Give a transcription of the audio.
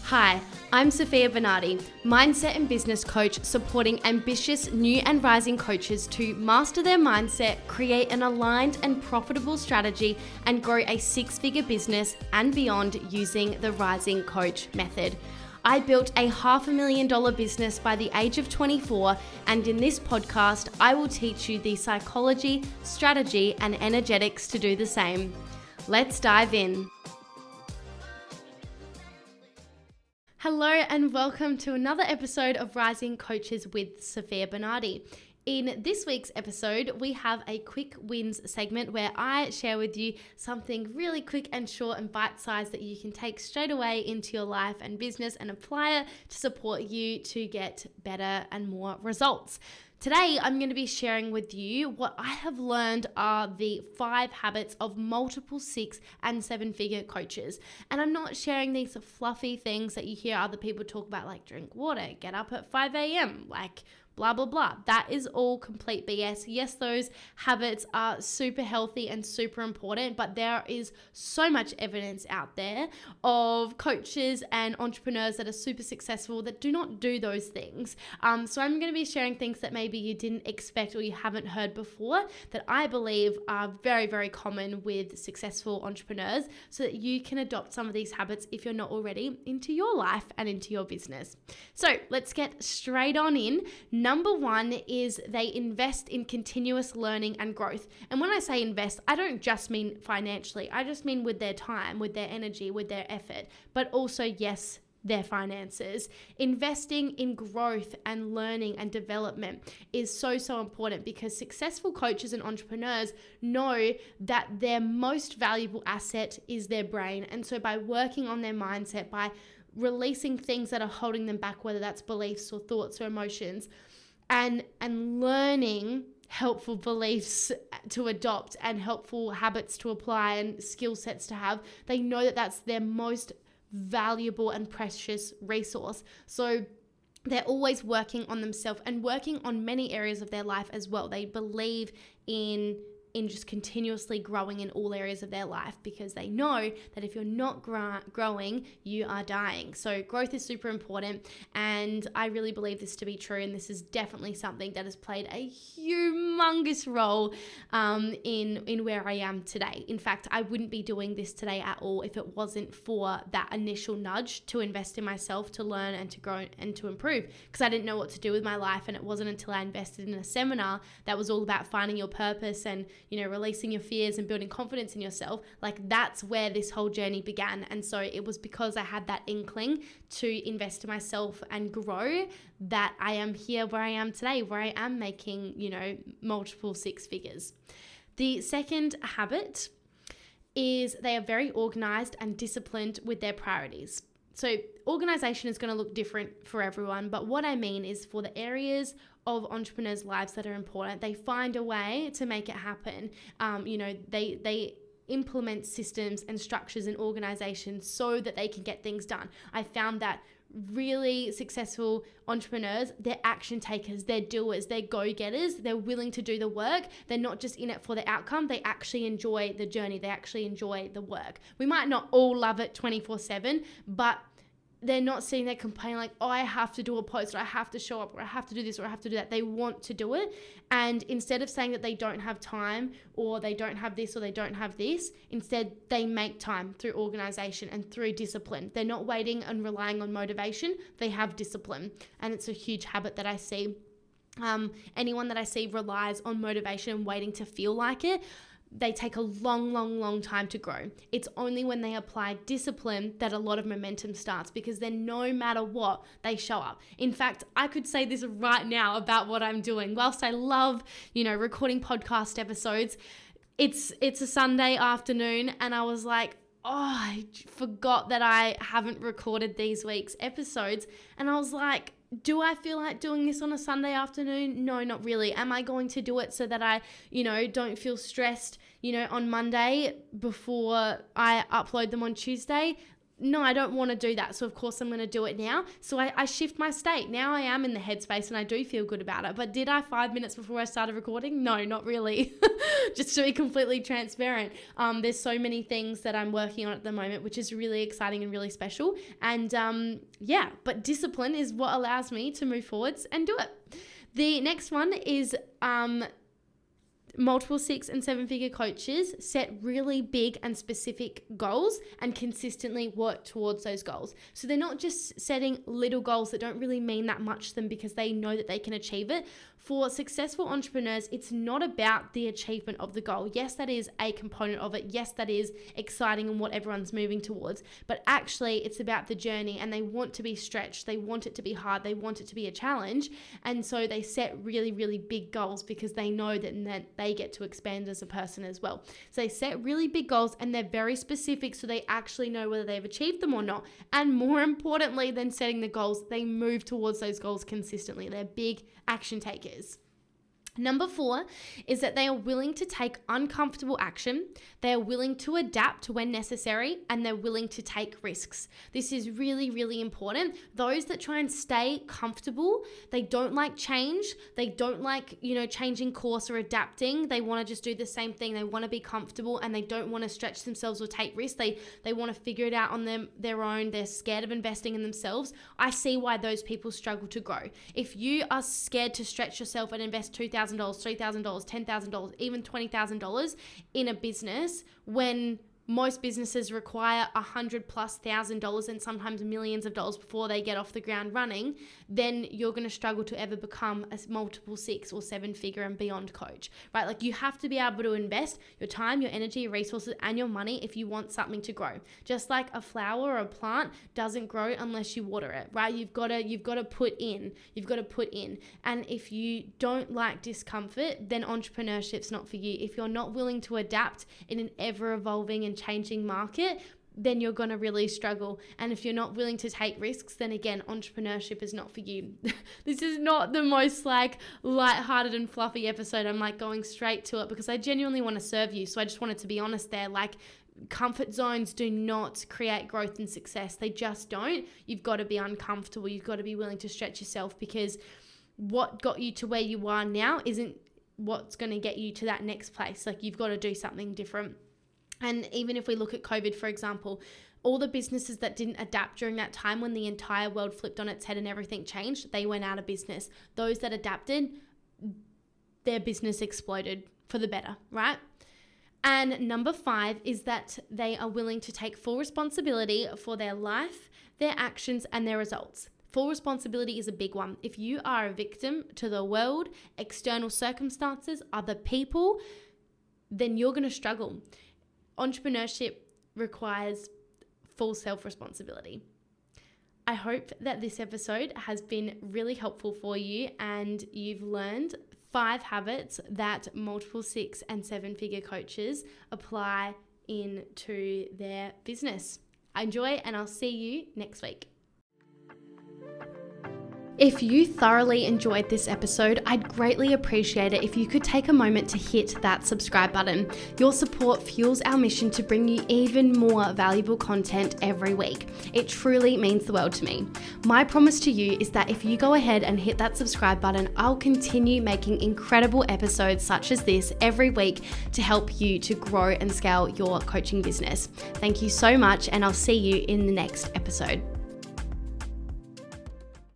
Hi, I'm Sofia Bernardi, mindset and business coach supporting ambitious new and rising coaches to master their mindset, create an aligned and profitable strategy, and grow a six-figure business and beyond using the Rising Coach method. I built a $500,000 business by the age of 24, and in this podcast, I will teach you the psychology, strategy, and energetics to do the same. Let's dive in. Hello and welcome to another episode of Rising Coaches with Sofia Bernardi. In this week's episode, we have a quick wins segment where I share with you something really quick and short and bite-sized that you can take straight away into your life and business and apply it to support you to get better and more results. Today, I'm going to be sharing with you what I have learned are the 5 habits of multiple 6 and 7-figure coaches. And I'm not sharing these fluffy things that you hear other people talk about, like drink water, get up at 5 a.m., like blah, blah, blah. That is all complete BS. Yes, those habits are super healthy and super important, but there is so much evidence out there of coaches and entrepreneurs that are super successful that do not do those things. So I'm going to be sharing things that maybe you didn't expect or you haven't heard before that I believe are very, very common with successful entrepreneurs so that you can adopt some of these habits if you're not already into your life and into your business. So let's get straight on in. Number 1 is they invest in continuous learning and growth. And when I say invest, I don't just mean financially. I just mean with their time, with their energy, with their effort, but also, yes, their finances. Investing in growth and learning and development is so important because successful coaches and entrepreneurs know that their most valuable asset is their brain. And so by working on their mindset, by releasing things that are holding them back, whether that's beliefs or thoughts or emotions, and learning helpful beliefs to adopt and helpful habits to apply and skill sets to have, they know that that's their most valuable and precious resource. So they're always working on themselves and working on many areas of their life as well. They believe in just continuously growing in all areas of their life because they know that if you're not growing, you are dying. So growth is super important, and I really believe this to be true, and this is definitely something that has played a humongous role in where I am today. In fact, I wouldn't be doing this today at all if it wasn't for that initial nudge to invest in myself, to learn and to grow and to improve, because I didn't know what to do with my life, and it wasn't until I invested in a seminar that was all about finding your purpose and releasing your fears and building confidence in yourself. Like, that's where this whole journey began. And so it was because I had that inkling to invest in myself and grow that I am here where I am today, where I am making, multiple 6 figures. The second habit is they are very organized and disciplined with their priorities. So organization is going to look different for everyone, but what I mean is for the areas of entrepreneurs' lives that are important, they find a way to make it happen. They implement systems and structures and organizations so that they can get things done. I found that really successful entrepreneurs, they're action takers, they're doers, they're go-getters, they're willing to do the work. They're not just in it for the outcome. They actually enjoy the journey. They actually enjoy the work. We might not all love it 24/7, but they're not sitting there complaining like, oh, I have to do a post, or I have to show up, or I have to do this, or I have to do that. They want to do it. And instead of saying that they don't have time, or they don't have this, or they don't have this, instead they make time through organization and through discipline. They're not waiting and relying on motivation. They have discipline. And it's a huge habit that I see. Anyone that I see relies on motivation and waiting to feel like it, they take a long time to grow. It's only when they apply discipline that a lot of momentum starts, because then no matter what, they show up. In fact, I could say this right now about what I'm doing. Whilst I love, recording podcast episodes, it's a Sunday afternoon and I was like, oh, I forgot that I haven't recorded these week's episodes. And I was like, do I feel like doing this on a Sunday afternoon? No, not really. Am I going to do it so that I, don't feel stressed, on Monday before I upload them on Tuesday? no, I don't want to do that. So of course I'm going to do it now. So I shift my state. Now I am in the headspace and I do feel good about it. But did I 5 minutes before I started recording? No, not really. Just to be completely transparent. There's so many things that I'm working on at the moment, which is really exciting and really special. And but discipline is what allows me to move forwards and do it. The next one is multiple 6 and 7 figure coaches set really big and specific goals and consistently work towards those goals. So they're not just setting little goals that don't really mean that much to them because they know that they can achieve it. For successful entrepreneurs, it's not about the achievement of the goal. Yes, that is a component of it. Yes, that is exciting and what everyone's moving towards. But actually, it's about the journey, and they want to be stretched. They want it to be hard. They want it to be a challenge. And so they set really, really big goals because they know that they get to expand as a person as well. So they set really big goals and they're very specific so they actually know whether they've achieved them or not. And more importantly than setting the goals, they move towards those goals consistently. They're big action takers. Number 4 is that they are willing to take uncomfortable action, they are willing to adapt when necessary, and they're willing to take risks. This is really, really important. Those that try and stay comfortable, they don't like change, they don't like, changing course or adapting. They want to just do the same thing. They want to be comfortable and they don't want to stretch themselves or take risks. They want to figure it out on their own. They're scared of investing in themselves. I see why those people struggle to grow. If you are scared to stretch yourself and invest $2,000, $3,000, $10,000, even $20,000 in a business when most businesses require $100,000+ and sometimes millions of dollars before they get off the ground running, then you're going to struggle to ever become a multiple 6 or 7 figure and beyond coach, right? Like you have to be able to invest your time, your energy, your resources, and your money if you want something to grow. Just like a flower or a plant doesn't grow unless you water it, right? You've got to put in. And if you don't like discomfort, then entrepreneurship's not for you. If you're not willing to adapt in an ever evolving and changing market, then you're going to really struggle. And if you're not willing to take risks, then again, entrepreneurship is not for you. This is not the most lighthearted and fluffy episode. I'm going straight to it because I genuinely want to serve you. So I just wanted to be honest there. Comfort zones do not create growth and success. They just don't. You've got to be uncomfortable. You've got to be willing to stretch yourself because what got you to where you are now isn't what's going to get you to that next place. You've got to do something different. And even if we look at COVID, for example, all the businesses that didn't adapt during that time when the entire world flipped on its head and everything changed, they went out of business. Those that adapted, their business exploded for the better, right? And number 5 is that they are willing to take full responsibility for their life, their actions, and their results. Full responsibility is a big one. If you are a victim to the world, external circumstances, other people, then you're going to struggle. Entrepreneurship requires full self-responsibility. I hope that this episode has been really helpful for you and you've learned 5 habits that multiple 6 and 7 figure coaches apply into their business. Enjoy, and I'll see you next week. If you thoroughly enjoyed this episode, I'd greatly appreciate it if you could take a moment to hit that subscribe button. Your support fuels our mission to bring you even more valuable content every week. It truly means the world to me. My promise to you is that if you go ahead and hit that subscribe button, I'll continue making incredible episodes such as this every week to help you to grow and scale your coaching business. Thank you so much, and I'll see you in the next episode.